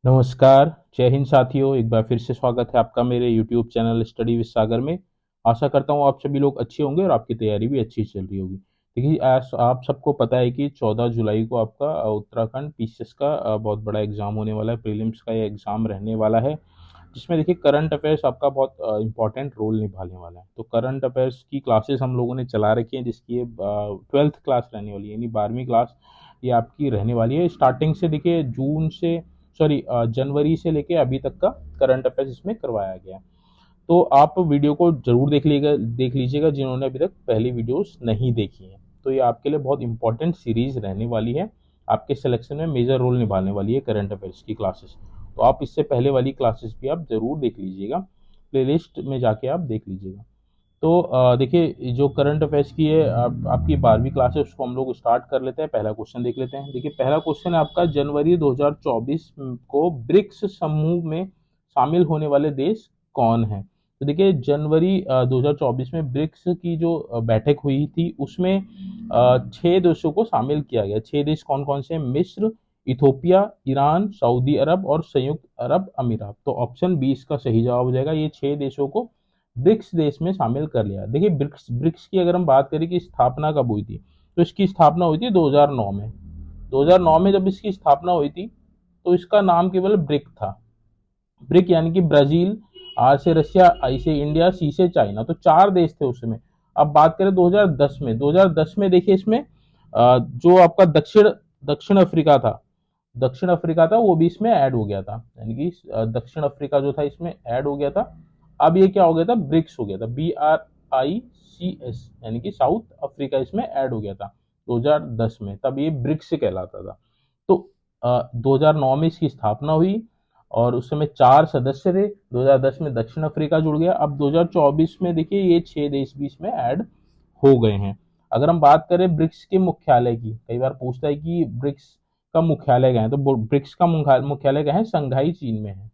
नमस्कार, जय हिंद साथियों। एक बार फिर से स्वागत है आपका मेरे यूट्यूब चैनल स्टडी विद सागर में। आशा करता हूँ आप सभी लोग अच्छे होंगे और आपकी तैयारी भी अच्छी चल रही होगी। देखिए, आज आप सबको पता है कि 14 जुलाई को आपका उत्तराखंड पीसीएस का बहुत बड़ा एग्जाम होने वाला है। प्रीलिम्स का ये एग्जाम रहने वाला है, जिसमें देखिए करंट अफेयर्स आपका बहुत इंपॉर्टेंट रोल निभाने वाला है। तो करंट अफेयर्स की क्लासेस हम लोगों ने चला रखी हैं, जिसकी ये 12th क्लास रहने वाली है, यानी 12वीं क्लास ये आपकी रहने वाली है। स्टार्टिंग से देखिए जून से जनवरी से लेके अभी तक का करंट अफेयर्स इसमें करवाया गया है। तो आप वीडियो को जरूर देख लीजिएगा जिन्होंने अभी तक पहली वीडियोस नहीं देखी हैं। तो ये आपके लिए बहुत इंपॉर्टेंट सीरीज रहने वाली है, आपके सिलेक्शन में मेजर रोल निभाने वाली है करंट अफेयर्स की क्लासेस। तो आप इससे पहले वाली क्लासेस भी आप जरूर देख लीजिएगा, प्लेलिस्ट में जाके आप देख लीजिएगा। तो देखिए, जो करंट अफेयर्स की है आपकी 12वीं क्लास है, उसको हम लोग स्टार्ट कर लेते हैं। पहला क्वेश्चन देख लेते हैं। देखिए, पहला क्वेश्चन है आपका, जनवरी 2024 को ब्रिक्स समूह में शामिल होने वाले देश कौन है? तो देखिए, जनवरी 2024 में ब्रिक्स की जो बैठक हुई थी, उसमें 6 देशों को शामिल किया गया। 6 देश कौन कौन से हैं? मिस्र, इथोपिया, ईरान, सऊदी अरब और संयुक्त अरब अमीरात। तो ऑप्शन बी इसका सही जवाब हो जाएगा। ये 6 देशों को ब्रिक्स देश में शामिल कर लिया। देखिए, ब्रिक्स ब्रिक्स की अगर हम बात करें कि स्थापना कब हुई थी, तो इसकी स्थापना हुई थी 2009 में। 2009 में जब इसकी स्थापना हुई थी, तो इसका नाम केवल ब्रिक था। ब्रिक यानी कि ब्राजील, आर से रशिया, आई से इंडिया, सी से चाइना। तो 4 देश थे उसमें। अब बात करें 2010 में, 2010 में देखिए इसमें जो आपका दक्षिण दक्षिण अफ्रीका था, वो भी इसमें ऐड हो गया था। यानी कि दक्षिण अफ्रीका जो था इसमें ऐड हो गया था। अब ये क्या हो गया था? ब्रिक्स हो गया था, BRICS, यानी कि साउथ अफ्रीका इसमें ऐड हो गया था 2010 में। तब ये ब्रिक्स कहलाता था। तो 2009 में इसकी स्थापना हुई और उस समय 4 सदस्य थे। 2010 में दक्षिण अफ्रीका जुड़ गया। अब 2024 में देखिए ये 6 देश भी इसमें ऐड हो गए हैं। अगर हम बात करें ब्रिक्स के मुख्यालय की, कई बार पूछता है कि ब्रिक्स का मुख्यालय कहाँ है, तो ब्रिक्स का मुख्यालय कहाँ है? संघाई चीन में है।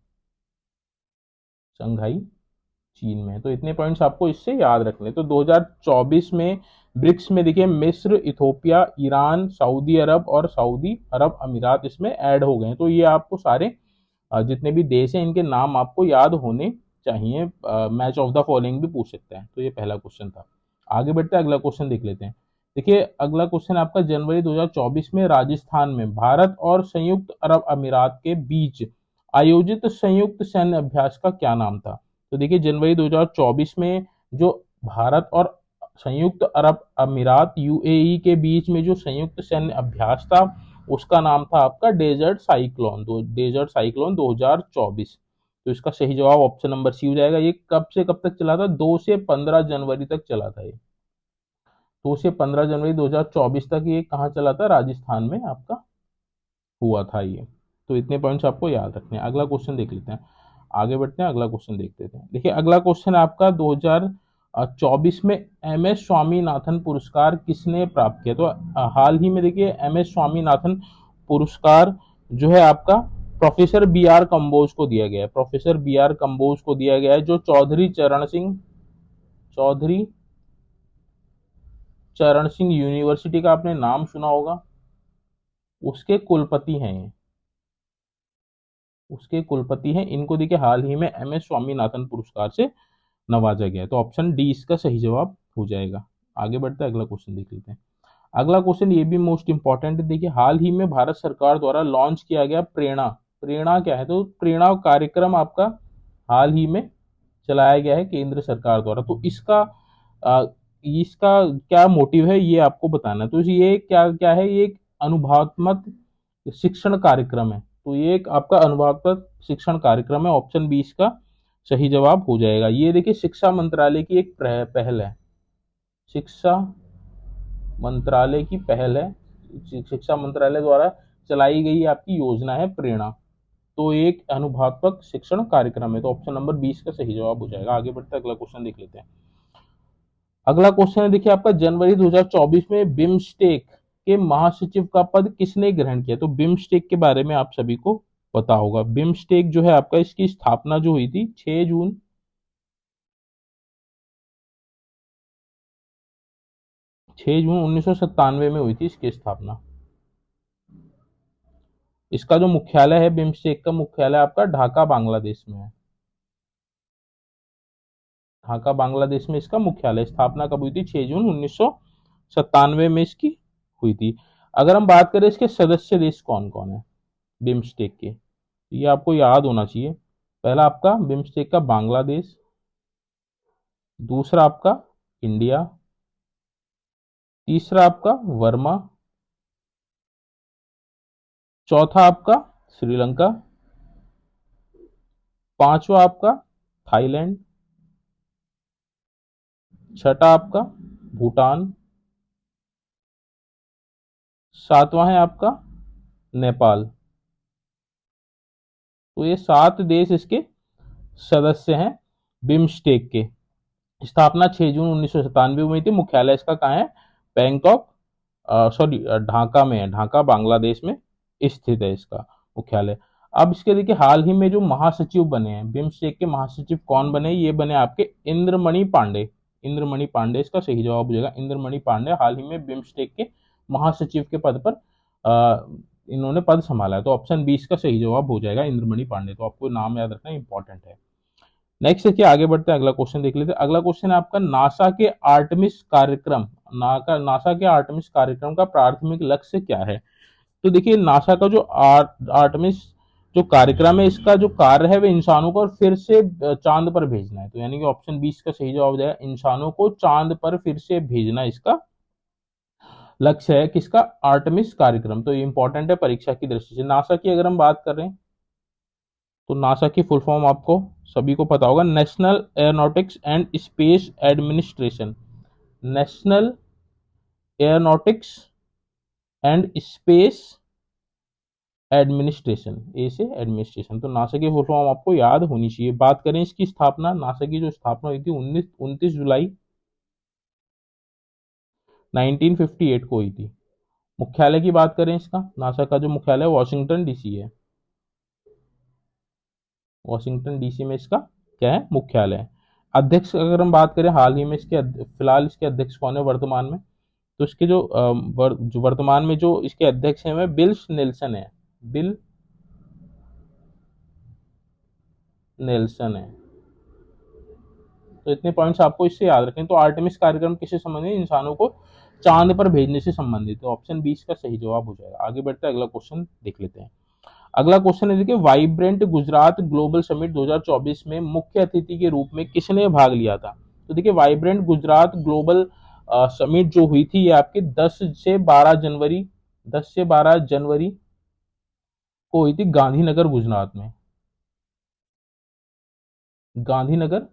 संघाई चीन में है। तो इतने पॉइंट्स आपको इससे याद रखने। तो 2024 में ब्रिक्स में देखिए मिस्र, इथोपिया, ईरान, सऊदी अरब और सऊदी अरब अमीरात इसमें ऐड हो गए हैं। तो ये आपको सारे जितने भी देश हैं इनके नाम आपको याद होने चाहिए। मैच ऑफ द फॉलोइंग भी पूछ सकते हैं। तो ये पहला क्वेश्चन था। आगे बढ़ते हैं, अगला क्वेश्चन देख लेते हैं। देखिए, अगला क्वेश्चन आपका, जनवरी 2024 में राजस्थान में भारत और संयुक्त अरब अमीरात के बीच आयोजित संयुक्त सैन्य अभ्यास का क्या नाम था? तो देखिए, जनवरी 2024 में जो भारत और संयुक्त अरब अमीरात यूएई के बीच में जो संयुक्त सैन्य अभ्यास था, उसका नाम था आपका डेजर्ट साइक्लोन 2024। तो इसका सही जवाब ऑप्शन नंबर सी हो जाएगा। ये कब से कब तक चला था? 2 से 15 जनवरी तक चला था। ये 2 से 15 जनवरी 2024 तक ये कहाँ चला था? राजस्थान में आपका हुआ था ये। तो इतने पॉइंट्स आपको याद रखने हैं। अगला क्वेश्चन देख लेते हैं। आगे बढ़ते हैं, अगला क्वेश्चन देख लेते हैं। देखिए, अगला क्वेश्चन आपका 2024 में एम एस स्वामीनाथन पुरस्कार किसने प्राप्त किया? तो हाल ही में देखिए एम एस स्वामीनाथन पुरस्कार जो है आपका प्रोफेसर बी आर कम्बोज को दिया गया है। प्रोफेसर बी आर कम्बोज को दिया गया है, जो चौधरी चरण सिंह यूनिवर्सिटी का आपने नाम सुना होगा, उसके कुलपति हैं ये। उसके कुलपति हैं। इनको देखिए हाल ही में एम एस स्वामीनाथन पुरस्कार से नवाजा गया है। तो ऑप्शन डी इसका सही जवाब हो जाएगा। आगे बढ़ते हैं, अगला क्वेश्चन देख लेते हैं। अगला क्वेश्चन ये भी मोस्ट इंपॉर्टेंट है। देखिए, हाल ही में भारत सरकार द्वारा लॉन्च किया गया प्रेरणा। प्रेरणा क्या है? तो प्रेरणा कार्यक्रम आपका हाल ही में चलाया गया है केंद्र सरकार द्वारा। तो इसका क्या मोटिव है ये आपको बताना है। तो ये क्या क्या है? ये एक अनुभवात्मक शिक्षण कार्यक्रम है। तो ये एक आपका अनुभवात्मक शिक्षण कार्यक्रम है। ऑप्शन बी इसका सही जवाब हो जाएगा। ये देखिए शिक्षा मंत्रालय की एक पहल है। शिक्षा मंत्रालय की पहल है। शिक्षा मंत्रालय द्वारा चलाई गई आपकी योजना है प्रेरणा। तो एक अनुभवात्मक शिक्षण कार्यक्रम है। तो ऑप्शन नंबर 20 का सही जवाब हो जाएगा। आगे बढ़ते अगला क्वेश्चन देख लेते हैं। अगला क्वेश्चन है देखिए आपका, जनवरी 2024 में बिम्स्टेक के महासचिव का पद किसने ग्रहण किया? तो बिम्स्टेक के बारे में आप सभी को पता होगा। बिम्स्टेक जो है आपका, इसकी स्थापना जो हुई थी 6 जून 1997 में हुई थी इसकी स्थापना। इसका जो मुख्यालय है, बिम्स्टेक का मुख्यालय आपका ढाका बांग्लादेश में है। ढाका बांग्लादेश में इसका मुख्यालय। स्थापना कब हुई थी? 6 जून 1997 में इसकी हुई थी। अगर हम बात करें इसके सदस्य देश कौन कौन है बिम्स्टेक के, ये आपको याद होना चाहिए। पहला आपका बिम्स्टेक का बांग्लादेश, दूसरा आपका इंडिया, तीसरा आपका वर्मा, चौथा आपका श्रीलंका, पांचवा आपका थाईलैंड, छठा आपका भूटान, सातवां है आपका नेपाल। तो ये 7 देश इसके सदस्य हैं बिम्स्टेक के। स्थापना 6 जून 1997 में हुई थी। मुख्यालय इसका कहाँ है? बैंकॉक, सॉरी ढाका में है। ढाका बांग्लादेश में स्थित है इसका मुख्यालय। अब इसके देखिए हाल ही में जो महासचिव बने हैं बिम्स्टेक के, महासचिव कौन बने? ये बने आपके इंद्रमणि पांडे। इंद्रमणि पांडे इसका सही जवाब हो जाएगा। इंद्रमणि पांडे हाल ही में बिम्स्टेक के महासचिव के पद पर इन्होंने पद संभाला है। तो ऑप्शन 20 का सही जवाब हो जाएगा इंद्रमणि पांडे। तो आपको नाम याद रखना इंपॉर्टेंट है। नेक्स्ट देखिए आगे बढ़ते हैं, अगला क्वेश्चन देख लेते हैं। अगला क्वेश्चन है आपका नासा के आर्टेमिस कार्यक्रम, नासा के आर्टेमिस कार्यक्रम का प्राथमिक लक्ष्य क्या है? तो देखिए नासा का जो आर्टेमिस जो कार्यक्रम है, इसका जो कार्य है वह इंसानों को फिर से चांद पर भेजना है। तो यानी कि ऑप्शन 20 का सही जवाब हो जाएगा, इंसानों को चांद पर फिर से भेजना इसका लक्ष्य है। किसका? आर्टेमिस कार्यक्रम। तो ये इंपॉर्टेंट है परीक्षा की दृष्टि से। नासा की अगर हम बात कर रहे हैं तो नासा की फुल फॉर्म आपको सभी को पता होगा, National Aeronautics and Space Administration. National Aeronautics and Space Administration, A से एडमिनिस्ट्रेशन। तो नासा की फुल फॉर्म आपको याद होनी चाहिए। बात करें इसकी स्थापना, नासा की जो स्थापना हुई थी 29 जुलाई 1958 को हुई थी। मुख्यालय की बात करें इसका, नासा का जो मुख्यालय वॉशिंगटन डीसी है। वॉशिंगटन डीसी में इसका क्या है? मुख्यालय। अध्यक्ष अगर हम बात करें हाल ही में इसके फिलहाल इसके अध्यक्ष कौन है वर्तमान में? तो इसके जो वर्तमान में जो इसके अध्यक्ष हैं वह बिल नेल्सन है। बिल नेल्सन है। तो इतने पॉइंट्स आपको इससे याद रखें। तो आर्टेमिस कार्यक्रम किससे संबंधित? इंसानों को चांद पर भेजने से संबंधित। तो ऑप्शन 20 का सही जवाब हो जाएगा। आगे बढ़ते हैं, अगला क्वेश्चन देख लेते हैं। अगला क्वेश्चन है देखिए, वाइब्रेंट गुजरात ग्लोबल समिट 2024 में मुख्य अतिथि के रूप में किसने भाग लिया था? तो देखिए वाइब्रेंट गुजरात ग्लोबल समिट जो हुई थी ये आपके 10 से 12 जनवरी को हुई थी गांधीनगर गुजरात में। गांधीनगर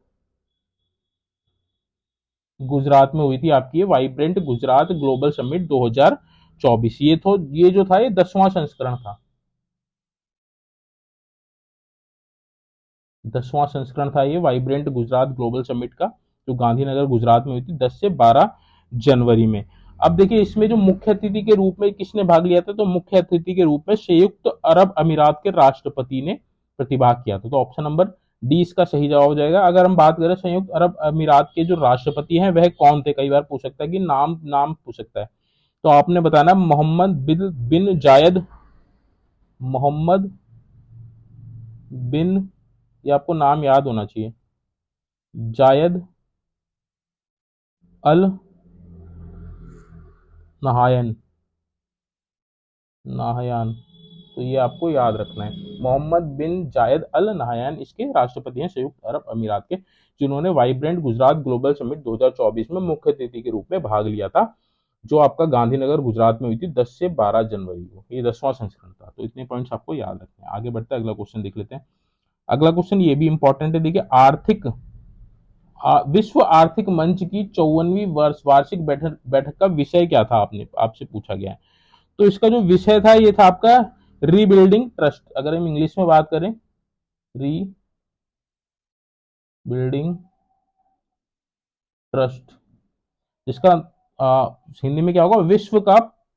गुजरात में हुई थी आपकी ये वाइब्रेंट गुजरात ग्लोबल समिट 2024। ये जो था ये 10वां संस्करण था। 10वां संस्करण था ये वाइब्रेंट गुजरात ग्लोबल समिट का, जो गांधीनगर गुजरात में हुई थी 10 से 12 जनवरी में। अब देखिए इसमें जो मुख्य अतिथि के रूप में किसने भाग लिया था? तो मुख्य अतिथि के रूप में संयुक्त अरब अमीरात के राष्ट्रपति ने प्रतिभाग किया था। तो ऑप्शन नंबर डी इसका सही जवाब हो जाएगा। अगर हम बात करें संयुक्त अरब अमीरात के जो राष्ट्रपति हैं वह कौन थे, कई बार पूछ सकता है कि नाम नाम पूछ सकता है, तो आपने बताना मोहम्मद बिन जायद, मोहम्मद बिन, ये आपको नाम याद होना चाहिए, जायद अल नहायन, नाहयान। तो ये आपको याद रखना है, मोहम्मद बिन जायद अल नहायान इसके राष्ट्रपति हैं संयुक्त अरब अमीरात के, जिन्होंने वाइब्रेंट गुजरात ग्लोबल समिट 2024 में मुख्य अतिथि के रूप में भाग लिया था, जो आपका गांधीनगर गुजरात में हुई थी 10 से 12 जनवरी को। ये 10वां संस्करण था। तो इतने पॉइंट्स आपको याद रखने हैं। आगे बढ़ते हैं, अगला क्वेश्चन देख लेते हैं। अगला क्वेश्चन ये भी इंपॉर्टेंट है, देखिए विश्व आर्थिक मंच की 54वीं वार्षिक बैठक का विषय क्या था, आपने आपसे पूछा गया है। तो इसका जो विषय था ये था आपका रीबिल्डिंग ट्रस्ट। अगर हम इंग्लिश में बात करें, रीबिल्डिंग ट्रस्ट, जिसका हिंदी में क्या होगा?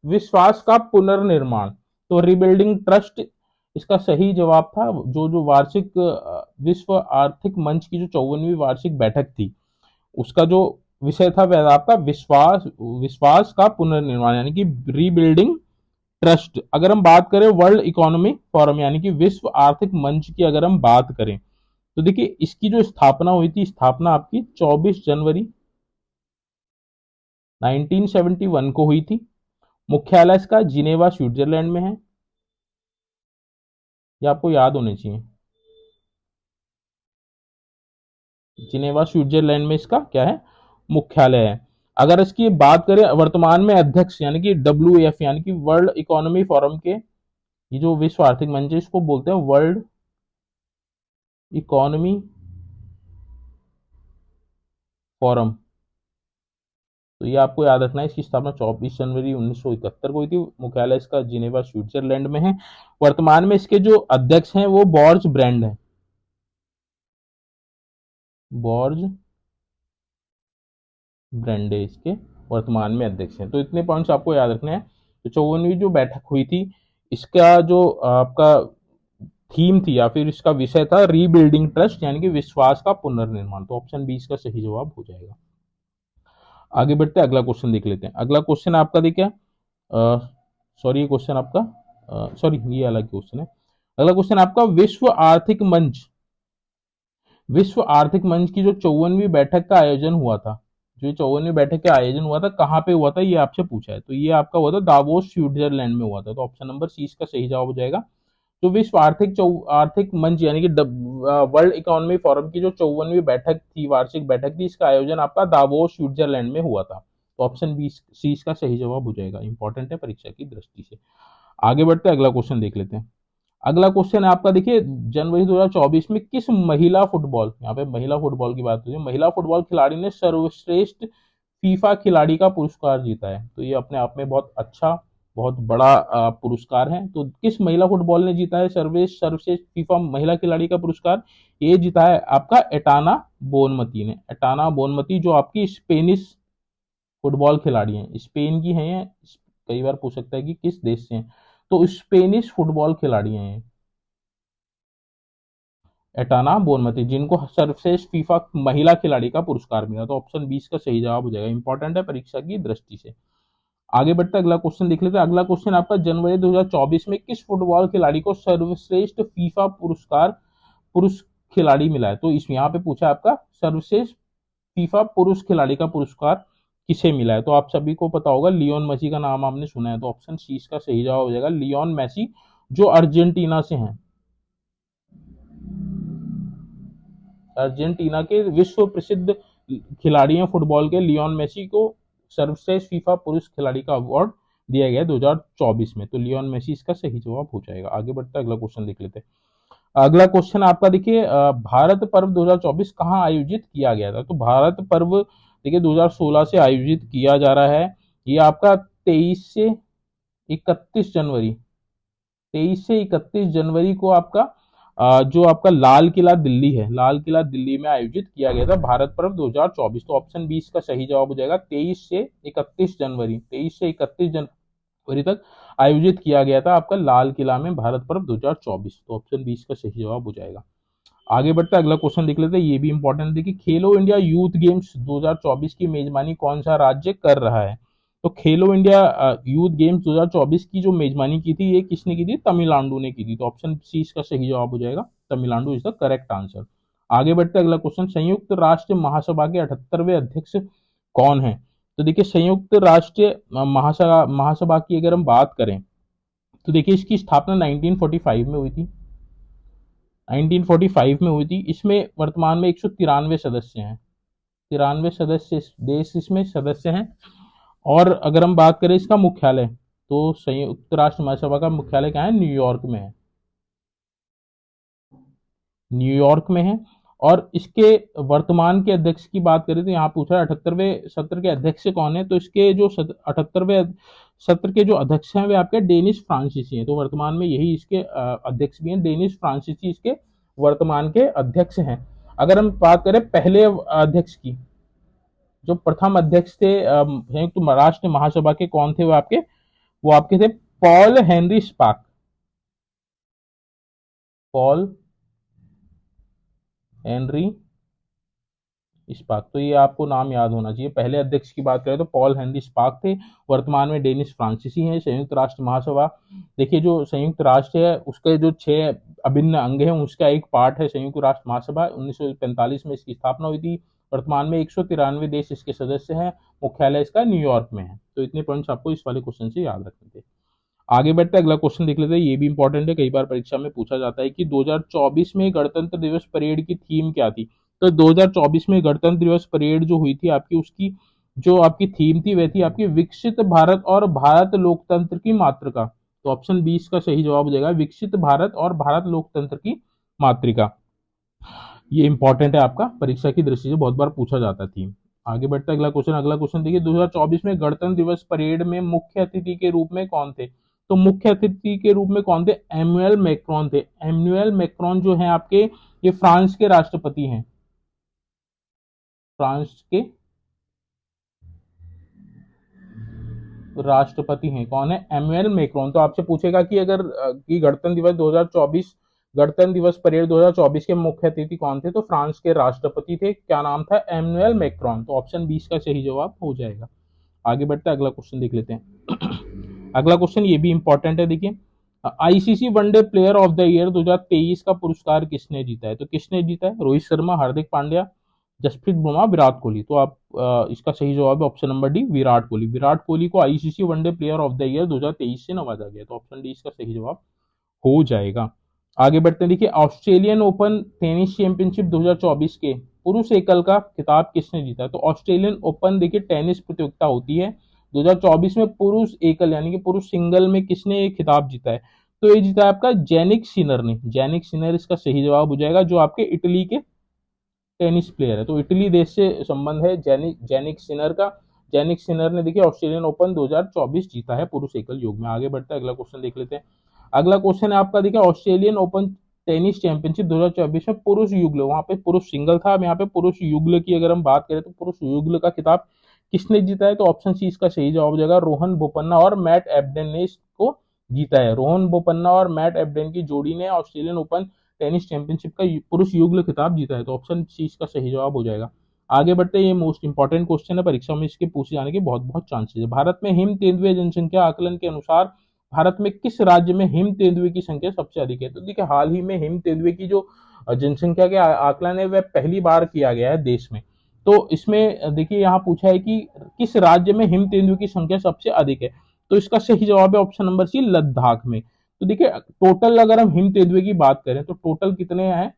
विश्वास का पुनर्निर्माण। तो रीबिल्डिंग ट्रस्ट इसका सही जवाब था। जो वार्षिक विश्व आर्थिक मंच की जो 54वीं वार्षिक बैठक थी उसका जो विषय था वह आपका विश्वास का पुनर्निर्माण, यानी कि रीबिल्डिंग ट्रस्ट, अगर हम बात करें वर्ल्ड इकोनॉमिक फोरम यानी कि विश्व आर्थिक मंच की अगर हम बात करें, तो देखिए इसकी जो स्थापना हुई थी, स्थापना आपकी 24 जनवरी 1971 को हुई थी। मुख्यालय इसका जिनेवा स्विट्जरलैंड में है, ये आपको याद होने चाहिए। जिनेवा स्विट्जरलैंड में इसका क्या है, मुख्यालय है। अगर इसकी बात करें वर्तमान में अध्यक्ष यानी कि WEF यानी कि वर्ल्ड इकोनॉमी फोरम के, ये जो विश्व आर्थिक मंच है इसको बोलते हैं वर्ल्ड इकोनॉमी फोरम। तो ये आपको याद रखना है, इसकी स्थापना 24 जनवरी 1971 को हुई थी। मुख्यालय इसका जिनेवा स्विट्जरलैंड में है। वर्तमान में इसके जो अध्यक्ष हैं वो बॉर्ज ब्रैंड है, बॉर्ज ब्रैंडे इसके वर्तमान में अध्यक्ष हैं। तो इतने पॉइंट्स आपको याद रखने हैं। तो 54वीं जो बैठक हुई थी, इसका जो आपका थीम थी या फिर इसका विषय था रीबिल्डिंग ट्रस्ट यानी कि विश्वास का पुनर्निर्माण। तो ऑप्शन बी इसका सही जवाब हो जाएगा। आगे बढ़ते हैं, अगला क्वेश्चन देख लेते हैं। अगला क्वेश्चन आपका देखिए, सॉरी ये क्वेश्चन आपका सॉरी ये अलग क्वेश्चन है। अगला क्वेश्चन आपका विश्व आर्थिक मंच की जो 54वीं बैठक का आयोजन हुआ था, जो 54वीं बैठक का आयोजन हुआ था कहाँ पे हुआ था, ये आपसे पूछा है। तो ये आपका हुआ था दावोस स्विट्जरलैंड में हुआ था। तो ऑप्शन नंबर सी इसका सही जवाब हो जाएगा। तो विश्व आर्थिक मंच यानी कि वर्ल्ड इकोनॉमी फोरम की जो 54वीं बैठक थी, वार्षिक बैठक थी, इसका आयोजन आपका दावोस स्विट्जरलैंड में हुआ था। तो ऑप्शन बी सी इसका सही जवाब हो जाएगा। इंपॉर्टेंट है परीक्षा की दृष्टि से। आगे बढ़ते अगला क्वेश्चन देख लेते हैं। अगला क्वेश्चन है आपका देखिए, जनवरी 2024 में किस महिला फुटबॉल, यहाँ पे महिला फुटबॉल की बात हुई है, महिला फुटबॉल खिलाड़ी ने सर्वश्रेष्ठ फीफा खिलाड़ी का पुरस्कार जीता है। तो ये अपने आप में बहुत अच्छा, बहुत बड़ा पुरस्कार है। तो किस महिला फुटबॉल ने जीता है सर्वश्रेष्ठ फीफा महिला खिलाड़ी का पुरस्कार? ये जीता है आपका एटाना बोनमती ने। एटाना बोनमती जो आपकी स्पेनिश फुटबॉल खिलाड़ी हैं, स्पेन की हैं, कई बार पूछ सकता है कि किस देश से हैं, तो स्पेनिश फुटबॉल खिलाड़ी हैं एटाना बोनमती, जिनको सर्वश्रेष्ठ फीफा महिला खिलाड़ी का पुरस्कार मिला। तो ऑप्शन 20 का सही जवाब हो जाएगा। इंपॉर्टेंट है परीक्षा की दृष्टि से। आगे बढ़ते अगला क्वेश्चन देख लेते हैं। अगला क्वेश्चन आपका जनवरी 2024 में किस फुटबॉल खिलाड़ी को सर्वश्रेष्ठ फीफा पुरुष खिलाड़ी मिला है? तो इस यहाँ पे पूछा आपका सर्वश्रेष्ठ फीफा पुरुष खिलाड़ी का पुरस्कार किसे मिला है? तो आप सभी को पता होगा, लियोन मेसी का नाम आपने सुना है। तो ऑप्शन सी इसका सही जवाब हो जाएगा, लियोन मेसी, जो अर्जेंटीना से हैं। अर्जेंटीना के विश्व प्रसिद्ध खिलाड़ी हैं फुटबॉल के, लियोन मेसी को सर्वश्रेष्ठ फीफा पुरुष खिलाड़ी का अवार्ड दिया गया 2024 में। तो लियोन मेसी इसका सही जवाब हो जाएगा। आगे बढ़ते अगला क्वेश्चन देख लेते हैं। अगला क्वेश्चन आपका देखिए, भारत पर्व 2024 कहाँ आयोजित किया गया था? तो भारत पर्व देखिए 2016 से आयोजित किया जा रहा है। ये आपका 23 से 31 जनवरी को आपका जो आपका लाल किला दिल्ली है, लाल किला दिल्ली में आयोजित किया गया था भारत पर्व 2024। तो ऑप्शन 20 का सही जवाब हो जाएगा। 23 से 31 जनवरी तक आयोजित किया गया था आपका लाल किला में भारत पर्व 2024। तो ऑप्शन 20 का सही जवाब हो जाएगा। आगे बढ़ते अगला क्वेश्चन देख लेते हैं, ये भी इंपॉर्टेंट देखिए, खेलो इंडिया यूथ गेम्स 2024 की मेजबानी कौन सा राज्य कर रहा है? तो खेलो इंडिया यूथ गेम्स 2024 की जो मेजबानी की थी, ये किसने की थी? तमिलनाडु ने की थी। तो ऑप्शन सी इसका सही जवाब हो जाएगा, Tamil Nadu is the correct answer. आगे बढ़ते अगला क्वेश्चन, संयुक्त राष्ट्र महासभा के 78वें अध्यक्ष कौन है? तो देखिए संयुक्त राष्ट्र महासभा की अगर हम बात करें, तो देखिए इसकी स्थापना 1945 में हुई थी। 1945 में हुई थी। इसमें वर्तमान में 193 सदस्य हैं, 93 सदस्य देश इसमें सदस्य हैं। और अगर हम बात करें इसका मुख्यालय, तो संयुक्त राष्ट्र महासभा का मुख्यालय क्या है? न्यूयॉर्क में है, न्यूयॉर्क में है। और इसके वर्तमान के अध्यक्ष की बात करें तो यहाँ पूछा है 78वें सत्र के अध्यक्ष कौन है? तो इसके जो 78वें सत्र के जो अध्यक्ष हैं वे आपके डेनिस फ्रांसीसी हैं। तो वर्तमान में यही इसके अध्यक्ष भी हैं, डेनिस फ्रांसीसी इसके वर्तमान के अध्यक्ष हैं। अगर हम बात करें पहले अध्यक्ष की, जो प्रथम अध्यक्ष थे संयुक्त राष्ट्र महासभा के, कौन थे वो आपके थे Paul Henri Spaak. Paul Henri Spaak, तो ये आपको नाम याद होना चाहिए। पहले अध्यक्ष की बात करें तो पॉल हेनरी स्पार्क थे, वर्तमान में डेनिस फ्रांसीसी हैं। संयुक्त राष्ट्र महासभा, देखिए जो संयुक्त राष्ट्र है उसके जो 6 अभिन्न अंग हैं उसका एक पार्ट है संयुक्त राष्ट्र महासभा। 1945 में इसकी स्थापना हुई थी। वर्तमान में 193 देश इसके सदस्य हैं। मुख्यालय इसका न्यूयॉर्क में है। तो इतने पॉइंट्स आपको इस वाले क्वेश्चन से याद रखने थे। आगे बढ़ते अगला क्वेश्चन देख लेते हैं, ये भी इंपॉर्टेंट है, कई बार परीक्षा में पूछा जाता है कि 2024 में गणतंत्र दिवस परेड की थीम क्या थी। तो 2024 में गणतंत्र दिवस परेड जो हुई थी आपकी, उसकी जो आपकी थीम थी वह थी आपकी विकसित भारत और भारत लोकतंत्र की मातृका। तो ऑप्शन 20 का सही जवाब हो जाएगा विकसित भारत और भारत लोकतंत्र की मातृका। ये इंपॉर्टेंट है आपका, परीक्षा की दृष्टि से बहुत बार पूछा जाता थी। आगे बढ़ते अगला क्वेश्चन। अगला क्वेश्चन देखिए, 2024 में गणतंत्र दिवस परेड में मुख्य अतिथि के रूप में कौन थे। तो मुख्य अतिथि के रूप में कौन थे, एम्युअल मैक्रोन थे। एम्युअल मैक्रोन जो है आपके, ये फ्रांस के राष्ट्रपति हैं। फ्रांस के राष्ट्रपति हैं कौन है, एम्युअल मैक्रोन। तो आपसे पूछेगा कि अगर कि गणतंत्र दिवस 2024, गणतंत्र दिवस परेड 2024 के मुख्य अतिथि कौन थे, तो फ्रांस के राष्ट्रपति थे, क्या नाम था, एम्युअल मैक्रोन। तो ऑप्शन 20 का सही जवाब हो जाएगा। आगे बढ़ते अगला क्वेश्चन देख लेते हैं। अगला क्वेश्चन ये भी इंपॉर्टेंट है, देखिए ICC one day player of the year 2023 का पुरस्कार किसने जीता है। तो किसने जीता है, रोहित शर्मा, हार्दिक पांड्या, जसप्रीत बुमराह, विराट कोहली। तो आप इसका सही जवाब है option number D, Virat Kohli. Virat Kohli को ICC one day player of the year 2023 से नवाजा गया। तो ऑप्शन डी इसका सही जवाब हो जाएगा। आगे बढ़ते हैं, देखिए ऑस्ट्रेलियन ओपन टेनिस चैंपियनशिप 2024 के पुरुष एकल का खिताब किसने जीता है। तो ऑस्ट्रेलियन ओपन देखिए टेनिस प्रतियोगिता होती है, 2024 में पुरुष एकल यानी कि पुरुष सिंगल में किसने ये खिताब जीता है। तो ये जीता है आपका जेनिक सिनर ने। जेनिक सिनर इसका सही जवाब हो जाएगा, जो आपके इटली के टेनिस प्लेयर है। तो इटली देश से संबंध है जेनिक सिनर का। जेनिक सिनर ने देखिए ऑस्ट्रेलियन ओपन 2024 जीता है पुरुष एकल युग में। आगे बढ़ता है अगला क्वेश्चन देख लेते हैं। अगला क्वेश्चन है आपका, देखिए ऑस्ट्रेलियन ओपन टेनिस चैंपियनशिप 2024 में पुरुष युगल, वहां पे पुरुष सिंगल था, अब यहाँ पे पुरुष युगल की अगर हम बात करें तो पुरुष युगल का खिताब किसने जीता है। तो ऑप्शन सी इसका सही जवाब हो जाएगा, रोहन बोपन्ना और मैट एब्डेन ने इसको जीता है। रोहन बोपन्ना और मैट एब्डेन की जोड़ी ने ऑस्ट्रेलियन ओपन टेनिस चैंपियनशिप का पुरुष युगल खिताब जीता है। तो ऑप्शन सी इसका सही जवाब हो जाएगा। आगे बढ़ते हैं, ये मोस्ट इंपॉर्टेंट क्वेश्चन है, परीक्षा में इसके पूछे जाने के बहुत बहुत चांसेस है। भारत में हिम तेंदुए जनसंख्या आकलन के अनुसार भारत में किस राज्य में हिम तेंदुए की संख्या सबसे अधिक है। तो देखिए हाल ही में हिम तेंदुए की जो जनसंख्या के आकलन है वह पहली बार किया गया है देश में। तो इसमें देखिए यहाँ पूछा है कि किस राज्य में हिम तेंदुए की संख्या सबसे अधिक है। तो इसका सही जवाब है ऑप्शन नंबर सी, लद्दाख में। तो देखिए टोटल अगर हम हिम तेंदुए की बात करें तो टोटल कितने हैं,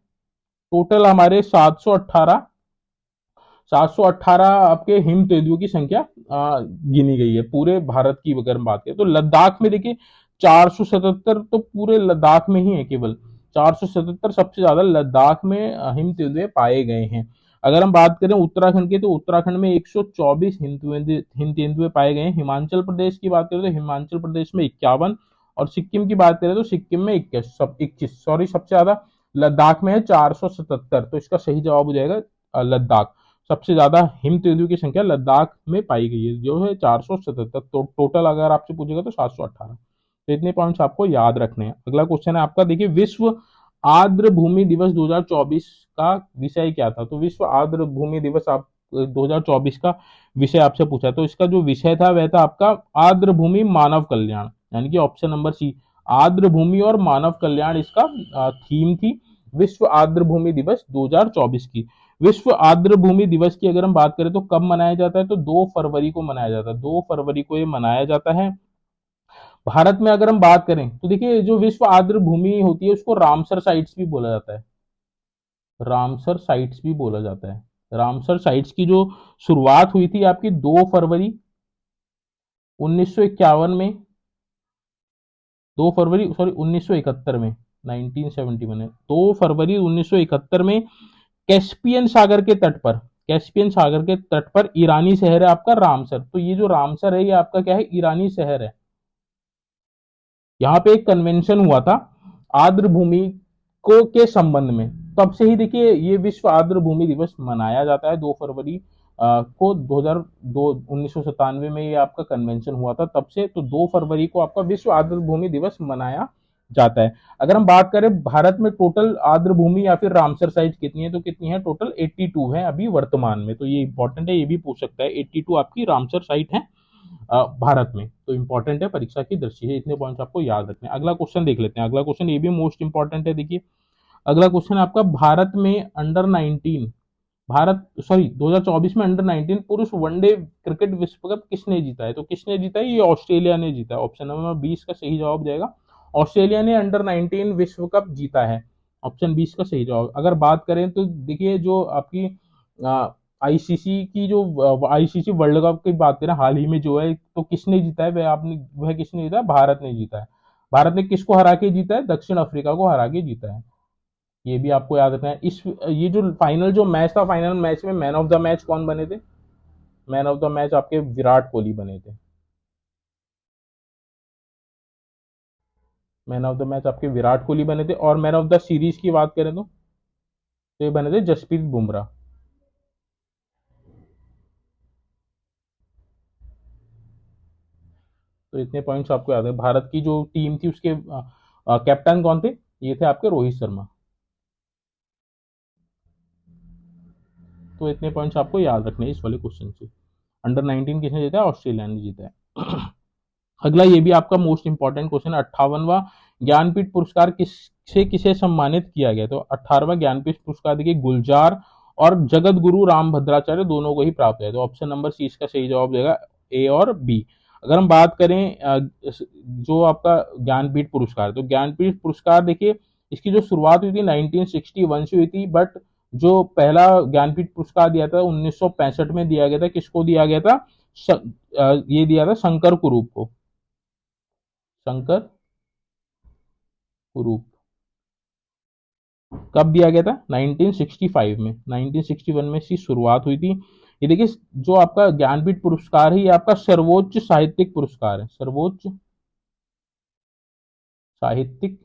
टोटल हमारे 718 आपके हिम तेंदुओं की संख्या गिनी गई है पूरे भारत की अगर हम बात करें। तो लद्दाख में देखिए 477 तो पूरे लद्दाख में ही है, केवल 477 सबसे ज्यादा लद्दाख में हिम तेंदुए पाए गए हैं। अगर हम बात करें उत्तराखंड की तो उत्तराखंड में 124 हिम तेंदुए पाए गए हैं। हिमाचल प्रदेश की बात करें तो हिमाचल प्रदेश में 51, और सिक्किम की बात करें तो सिक्किम में 21 सॉरी सबसे ज्यादा लद्दाख में है 477। तो इसका सही जवाब हो जाएगा लद्दाख। सबसे ज्यादा हिम तेंदुए की संख्या लद्दाख में पाई गई है जो है 477। तो टोटल अगर आपसे पूछेगा तो 718। तो इतने पॉइंट्स आपको याद रखने हैं। अगला क्वेश्चन है आपका, देखिए विश्व आर्द्र भूमि दिवस 2024 का विषय क्या था। तो विश्व आर्द्र भूमि दिवस आप 2024 का विषय आपसे पूछा, तो इसका जो विषय था वह था आपका आर्द्र भूमि मानव कल्याण, यानी कि ऑप्शन नंबर सी, आर्द्र भूमि और मानव कल्याण इसका थीम थी विश्व आर्द्र भूमि दिवस 2024 की। विश्व आर्द्र भूमि दिवस की अगर हम बात करें तो कब मनाया जाता है, तो 2 फरवरी को मनाया जाता है। 2 फरवरी को ये मनाया जाता है। भारत में अगर हम बात करें तो देखिए जो विश्व आर्द्र भूमि होती है उसको रामसर साइट्स भी बोला जाता है। रामसर साइट्स भी बोला जाता है। रामसर साइट्स की जो शुरुआत हुई थी आपकी 2 फरवरी 1951 में, 2 फरवरी सॉरी 1971 में, 1971 है, 2 फरवरी 1971 में कैस्पियन सागर के तट पर, कैस्पियन सागर के तट पर ईरानी शहर है आपका रामसर। तो ये जो रामसर है ये आपका क्या है, ईरानी शहर है। यहाँ पे एक कन्वेंशन हुआ था आर्द्र भूमि को के संबंध में, तब से ही देखिए ये विश्व आर्द्र भूमि दिवस मनाया जाता है। 2 फरवरी को 2002 1997 में ये आपका कन्वेंशन हुआ था तब से। तो 2 फरवरी को आपका विश्व आर्द्र भूमि दिवस मनाया जाता है। अगर हम बात करें भारत में टोटल आर्द्र भूमि या फिर रामसर साइट कितनी है, तो कितनी है टोटल 82 है अभी वर्तमान में। तो ये इंपॉर्टेंट है, ये भी पूछ सकता है। 82 आपकी रामसर साइट है भारत में, तो इंपॉर्टेंट है परीक्षा की दृष्टि से। इतने पॉइंट्स आपको याद रखने हैं। अगला क्वेश्चन देख लेते हैं। अगला क्वेश्चन ये भी मोस्ट इंपॉर्टेंट है। देखिए अगला क्वेश्चन आपका, भारत में अंडर 19 भारत सॉरी 2024 में अंडर 19 पुरुष वनडे क्रिकेट विश्व कप किसने जीता है? तो किसने जीता है? ये ऑस्ट्रेलिया ने जीता है। ऑप्शन नंबर 20 का सही जवाब जाएगा, ऑस्ट्रेलिया ने अंडर 19 विश्व कप जीता है। ऑप्शन 20 का सही जवाब। अगर बात करें तो देखिए जो आपकी आईसीसी की जो आईसीसी वर्ल्ड कप की बात करें हाल ही में जो है, तो किसने जीता है? वह किसने जीता है? भारत ने जीता है। भारत ने किसको हरा के जीता है? दक्षिण अफ्रीका को हरा के जीता है। ये भी आपको याद रखना है। इस ये जो फाइनल जो मैच था, फाइनल मैच में मैन ऑफ द मैच कौन बने थे? मैन ऑफ द मैच आपके विराट कोहली बने थे। मैन ऑफ द मैच आपके विराट कोहली बने थे। और मैन ऑफ द सीरीज की बात करें तो ये बने थे जसप्रीत बुमराह। तो इतने पॉइंट्स आपको याद है। भारत की जो टीम थी उसके कैप्टन कौन थे? ये थे आपके रोहित शर्मा। तो इतने पॉइंट्स आपको याद रखने हैं इस वाले क्वेश्चन से। अंडर 19 किसने जीता है? ऑस्ट्रेलिया ने जीता है। अगला ये भी आपका मोस्ट इंपॉर्टेंट क्वेश्चन है। 58वां ज्ञानपीठ पुरस्कार किसे सम्मानित किया गया? तो 18वां ज्ञानपीठ पुरस्कार देखिए गुलजार और जगत गुरु राम भद्राचार्य दोनों को ही प्राप्त है। तो ऑप्शन नंबर सी इसका सही जवाब देगा, ए और बी। अगर हम बात करें जो आपका ज्ञानपीठ पुरस्कार, तो ज्ञानपीठ पुरस्कार देखिए इसकी जो शुरुआत हुई थी 1961 से हुई थी, बट जो पहला ज्ञानपीठ पुरस्कार दिया था 1965 में दिया गया था। किसको दिया गया था? ये दिया था शंकर कुरूप को। शंकर कुरूप। कब दिया गया था? 1965 में। 1961 में इसकी शुरुआत हुई थी। ये देखिए जो आपका ज्ञानपीठ पुरस्कार है ये आपका सर्वोच्च साहित्यिक पुरस्कार है। सर्वोच्च साहित्यिक,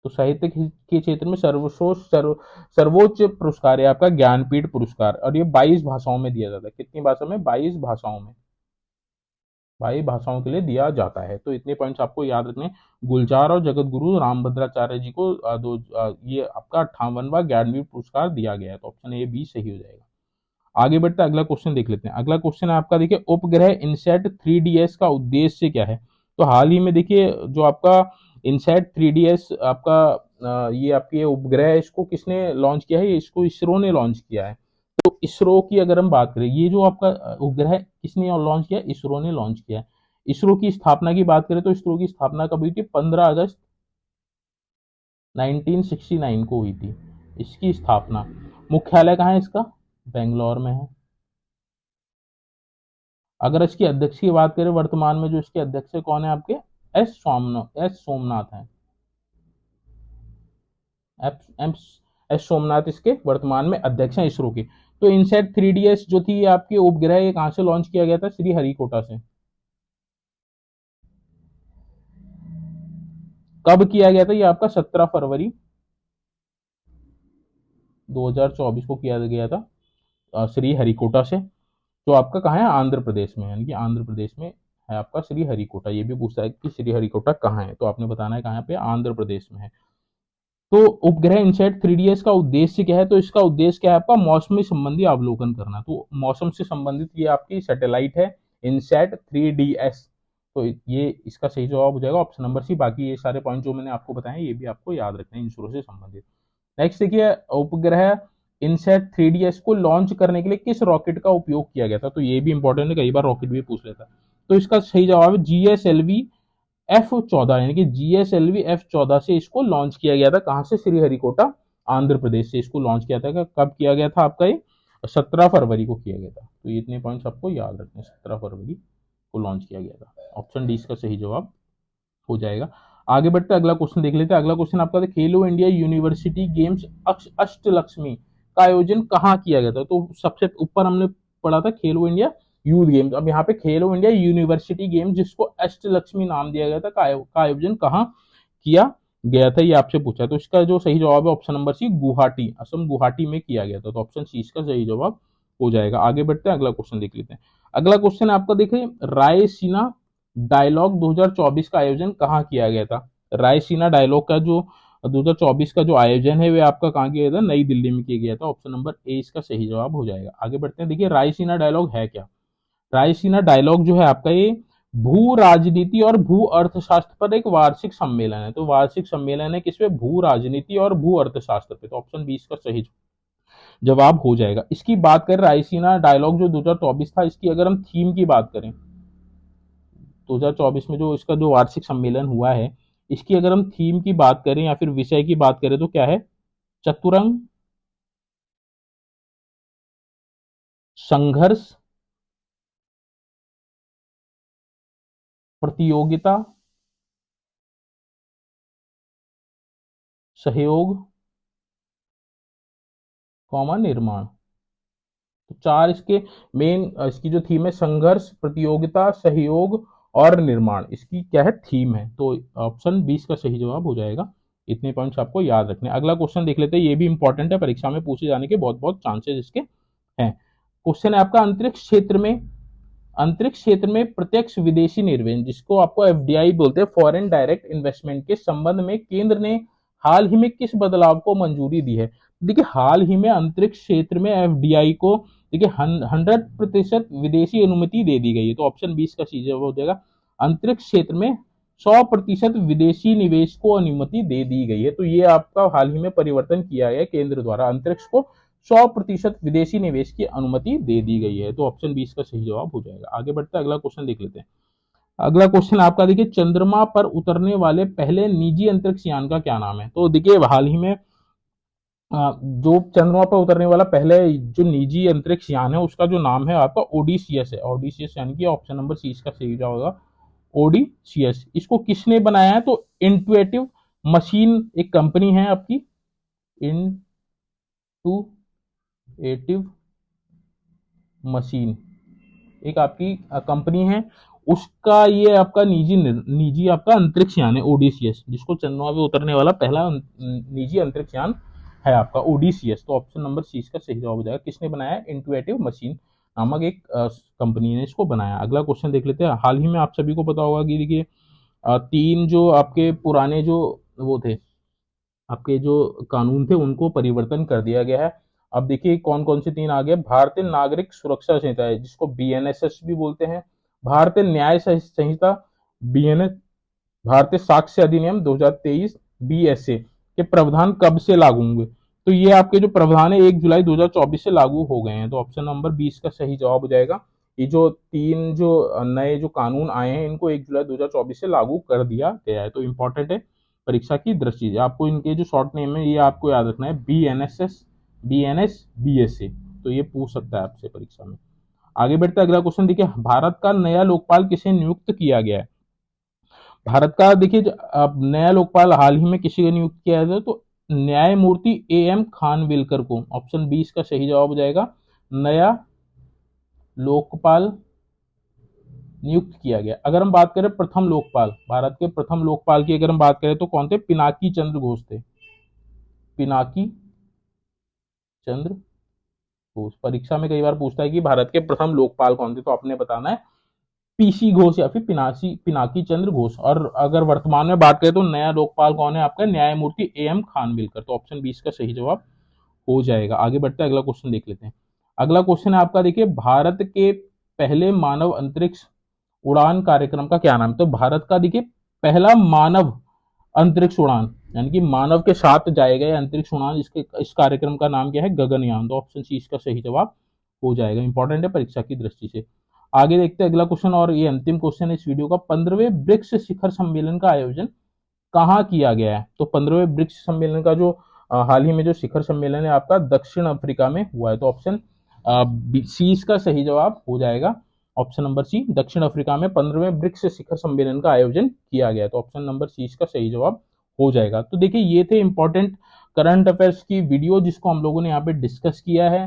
तो साहित्य के क्षेत्र में सर्वोच्च पुरस्कार है आपका ज्ञानपीठ पुरस्कार। और ये 22 भाषाओं में दिया जाता है। कितनी भाषाओं में? 22 भाषाओं में। 22 भाषाओं के लिए दिया जाता है। तो इतने पॉइंट्स आपको याद रखने। गुलजार और जगत गुरु रामभद्राचार्य जी को ये आपका 58वां ज्ञानपीठ पुरस्कार दिया गया है। तो ऑप्शन ए बी सही हो जाएगा। आगे बढ़ते अगला क्वेश्चन देख लेते हैं। अगला क्वेश्चन है आपका देखिए, उपग्रह इनसैट 3DS का उद्देश्य क्या है? तो हाल ही में देखिए जो आपका इनसैट 3DS आपका ये आपकी उपग्रह है, इसको किसने लॉन्च किया है? इसको इसरो ने लॉन्च किया है। तो इसरो की अगर हम बात करें, ये जो आपका उपग्रह किसने लॉन्च किया? इसरो ने लॉन्च किया है। इसरो की स्थापना की बात करें तो इसरो की स्थापना कब हुई थी? 15 अगस्त 1969 को हुई थी इसकी स्थापना। मुख्यालय कहाँ है इसका? बेंगलोर में है। अगर इसकी अध्यक्ष की बात करें, वर्तमान में जो इसके अध्यक्ष है कौन है आपके? एस सोमनाथ है। एस सोमनाथ इसके वर्तमान में अध्यक्ष हैं इसरो के। तो इनसेट 3DS जो थी आपकी उपग्रह, ये कहां से लॉन्च किया गया था? श्री हरिकोटा से। कब किया गया था? ये आपका 17 फरवरी 2024 को किया गया था श्री हरिकोटा से। जो आपका कहाँ है? आंध्र प्रदेश में, यानी कि आंध्र प्रदेश में है आपका श्री हरिकोटा। ये भी पूछता है कि श्री हरिकोटा कहाँ है, तो आपने बताना है कहाँ पे? आंध्र प्रदेश में है। तो उपग्रह इनसेट 3DS का उद्देश्य क्या है? तो इसका उद्देश्य क्या है आपका? मौसमी संबंधी अवलोकन करना। तो मौसम से संबंधित ये आपकी सैटेलाइट है इनसेट 3DS। तो ये इसका सही जवाब हो जाएगा ऑप्शन नंबर सी। बाकी ये सारे पॉइंट जो मैंने आपको बताए ये भी आपको याद रखना है इंश्योर से संबंधित। नेक्स्ट देखिए, उपग्रह इनसेट 3DS को लॉन्च करने के लिए किस रॉकेट का उपयोग किया गया था? तो ये भी इंपॉर्टेंट है, कई बार रॉकेट भी पूछ लेता है। तो इसका सही जवाब है GSLV F14, यानी कि GSLV F14 से इसको लॉन्च किया गया था। कहां से? श्री हरिकोटा आंध्र प्रदेश से इसको लॉन्च किया था। कब किया गया था आपका? ये 17 फरवरी को किया गया था। तो ये इतने पॉइंट्स आपको याद रखने। 17 फरवरी को लॉन्च किया गया था। ऑप्शन डी इसका सही जवाब हो जाएगा। आगे बढ़ते अगला क्वेश्चन देख लेते हैं। अगला क्वेश्चन आपका खेलो इंडिया यूनिवर्सिटी गेम्स अष्टलक्ष्मी का आयोजन कहाँ किया गया था? तो सबसे ऊपर हमने पढ़ा था खेलो इंडिया यूथ गेम्स। अब यहाँ पे खेलो इंडिया यूनिवर्सिटी गेम्स जिसको अष्टलक्ष्मी नाम दिया गया था का आयोजन कहाँ किया गया था, ये आपसे पूछा। तो इसका जो सही जवाब है option number C, Guwahati, Assam Guwahati में किया गया था। तो ऑप्शन सी इसका सही जवाब हो जाएगा। आगे बढ़ते हैं अगला क्वेश्चन देख लेते हैं। अगला क्वेश्चन आपका देखिए, रायसीना डायलॉग 2024 का आयोजन कहाँ किया गया था? रायसीना डायलॉग का जो 2024 का जो आयोजन है वे आपका कहाँ किया गया था? नई दिल्ली में किया गया था। ऑप्शन नंबर ए इसका सही जवाब हो जाएगा। आगे बढ़ते हैं। देखिए रायसीना डायलॉग है क्या? रायसीना डायलॉग जो है आपका ये भू राजनीति और भू अर्थशास्त्र पर एक वार्षिक सम्मेलन है। तो वार्षिक सम्मेलन है किसपे? भू राजनीति और भू अर्थशास्त्र पे। तो ऑप्शन 20 का सही जवाब हो जाएगा। इसकी बात करें रायसीना डायलॉग जो 2024 था, इसकी अगर हम थीम की बात करें 2024 में जो इसका जो वार्षिक सम्मेलन हुआ है, इसकी अगर हम थीम की बात करें या फिर विषय की बात करें तो क्या है? चतुरंग संघर्ष प्रतियोगिता सहयोग कौमा निर्माण। तो चार इसके मेन इसकी जो थीम है, संघर्ष प्रतियोगिता सहयोग और निर्माण, इसकी क्या है? थीम है। तो ऑप्शन 20 का सही जवाब हो जाएगा। इतने पॉइंट्स आपको याद रखने। अगला क्वेश्चन देख लेते हैं, ये भी इंपॉर्टेंट है, परीक्षा में पूछे जाने के बहुत बहुत चांसेस इसके हैं। क्वेश्चन है आपका, अंतरिक्ष क्षेत्र में प्रत्यक्ष विदेशी निवेश, जिसको आपको एफडीआई बोलते हैं, फॉरेन डायरेक्ट इन्वेस्टमेंट के संबंध में केंद्र ने हाल ही में किस बदलाव को मंजूरी दी है? देखिए हाल ही में अंतरिक्ष क्षेत्र में एफडीआई को देखिए 100% विदेशी अनुमति दे दी गई है। तो ऑप्शन 20 का सही जवाब हो जाएगा। अंतरिक्ष क्षेत्र में 100% विदेशी निवेश को अनुमति दे दी गई है। तो ये आपका हाल ही में परिवर्तन किया गया केंद्र द्वारा, अंतरिक्ष को 100% विदेशी निवेश की अनुमति दे दी गई है। तो ऑप्शन 20 का सही जवाब हो जाएगा। आगे बढ़ते हैं, अगला क्वेश्चन देख लेते हैं। अगला क्वेश्चन आपका देखिए, चंद्रमा पर उतरने वाले पहले निजी अंतरिक्ष यान का क्या नाम है? तो देखिए हाल ही में जो चंद्रमा पर उतरने वाला पहले जो निजी अंतरिक्ष यान है उसका जो नाम है आपका ओडीसीएस है। ओडीसीएस यानी कि ऑप्शन नंबर सी इसका सही जवाब होगा, ओडीसीएस। इसको किसने बनाया है? तो इंटुएटिव मशीन एक कंपनी है आपकी, इंटुएटिव मशीन एक आपकी कंपनी है, उसका ये आपका निजी आपका अंतरिक्ष यान है ओडीसीएस, जिसको चंद्रमा पे उतरने वाला पहला निजी अंतरिक्ष यान है आपका ओडीसीएस। तो ऑप्शन नंबर सी इसका सही जवाब हो जाएगा। किसने बनाया? इंटुएटिव मशीन नामक एक कंपनी ने इसको बनाया। अगला क्वेश्चन देख लेते हैं। हाल ही में आप सभी को पता होगा कि देखिए 3 जो आपके पुराने जो वो थे, आपके जो कानून थे, उनको परिवर्तन कर दिया गया है। अब देखिए कौन कौन से 3 आ गए। भारतीय नागरिक सुरक्षा संहिता है, जिसको बीएनएसएस भी बोलते हैं, भारतीय न्याय संहिता बीएनएस, भारतीय साक्ष्य अधिनियम 2023 बीएसए के प्रावधान कब से लागू होंगे? तो ये आपके जो प्रावधान है 1 जुलाई 2024 से लागू हो गए हैं। तो ऑप्शन नंबर 20 का सही जवाब हो जाएगा। ये जो 3 जो नए जो कानून आए हैं, इनको 1 जुलाई 2024 से लागू कर दिया गया है। तो इंपॉर्टेंट है परीक्षा की दृष्टि से। आपको इनके जो शॉर्ट नेम है ये आपको याद रखना है, बीएनएसएस, बीएनएस, बीएसए। तो ये पूछ सकता है आपसे परीक्षा में। आगे बढ़ते अगला क्वेश्चन देखिए, भारत का नया लोकपाल किसे नियुक्त किया गया है? भारत का देखिए अब नया लोकपाल हाल ही में किसी को नियुक्त किया गया, तो न्यायमूर्ति एएम खानविलकर को। ऑप्शन 20 का सही जवाब हो जाएगा। नया लोकपाल नियुक्त किया गया। अगर हम बात करें प्रथम लोकपाल, भारत के प्रथम लोकपाल की अगर हम बात करें तो कौन थे? पिनाकी चंद्र घोष थे, पिनाकी चंद्र घोष। परीक्षा में कई बार पूछता है कि भारत के प्रथम लोकपाल कौन थे, तो आपने बताना है पीसी घोष या फिर पिनाकी चंद्र घोष। और अगर वर्तमान में बात करें तो नया लोकपाल कौन है आपका? न्यायमूर्ति एएम खानविलकर। तो ऑप्शन 20 का सही जवाब हो जाएगा। आगे बढ़ते हैं, अगला क्वेश्चन देख लेते हैं। अगला क्वेश्चन है आपका देखिए, भारत के पहले मानव अंतरिक्ष उड़ान कार्यक्रम का क्या नाम? तो भारत का देखिए पहला मानव अंतरिक्ष उड़ान यानी कि मानव के साथ जाए गए अंतरिक्ष उड़ान, इस कार्यक्रम का नाम क्या है? गगनयान। तो ऑप्शन सी इसका सही जवाब हो जाएगा। इंपॉर्टेंट है परीक्षा की दृष्टि से। आगे देखते हैं अगला क्वेश्चन, और ये अंतिम क्वेश्चन है इस वीडियो का। 15वें ब्रिक्स शिखर सम्मेलन का आयोजन कहाँ किया गया है? तो 15वें ब्रिक्स सम्मेलन का जो हाल ही में जो शिखर सम्मेलन है आपका दक्षिण अफ्रीका में हुआ है। तो ऑप्शन सी इसका सही जवाब हो जाएगा। ऑप्शन नंबर सी, दक्षिण अफ्रीका में 15वें ब्रिक्स शिखर सम्मेलन का आयोजन किया गया है। तो ऑप्शन नंबर सी इसका सही जवाब हो जाएगा। तो देखिए ये थे इंपॉर्टेंट करंट अफेयर्स की वीडियो जिसको हम लोगों ने यहाँ पे डिस्कस किया है।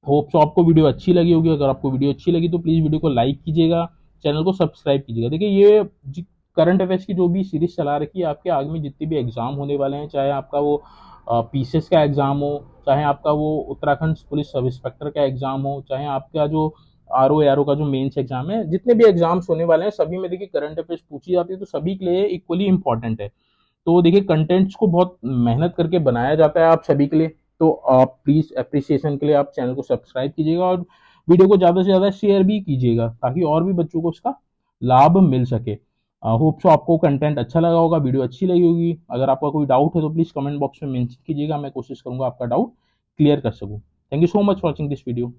होप सो आपको वीडियो अच्छी लगी होगी। अगर आपको वीडियो अच्छी लगी तो प्लीज़ वीडियो को लाइक कीजिएगा, चैनल को सब्सक्राइब कीजिएगा। देखिए ये करंट अफेयर्स की जो भी सीरीज चला रखी है, आपके आगे में जितने भी एग्जाम होने वाले हैं, चाहे आपका वो पीसीएस का एग्जाम हो, चाहे आपका वो उत्तराखंड पुलिस सब इंस्पेक्टर का एग्जाम हो, चाहे आपका जो आर ओ का जो मेंस एग्जाम है, जितने भी एग्जाम्स होने वाले हैं सभी में देखिए करंट अफेयर्स पूछी जाती है, तो सभी के लिए इक्वली इंपॉर्टेंट है। तो देखिए कंटेंट्स को बहुत मेहनत करके बनाया जाता है आप सभी के लिए। तो आप प्लीज अप्रिसिएशन के लिए आप चैनल को सब्सक्राइब कीजिएगा और वीडियो को ज़्यादा से ज़्यादा शेयर भी कीजिएगा, ताकि और भी बच्चों को उसका लाभ मिल सके। होप सो आपको कंटेंट अच्छा लगा होगा, वीडियो अच्छी लगी होगी। अगर आपका कोई डाउट है तो प्लीज़ कमेंट बॉक्स में मेंशन कीजिएगा, मैं कोशिश करूंगा आपका डाउट क्लियर कर सकूं। Thank you so much for watching this video.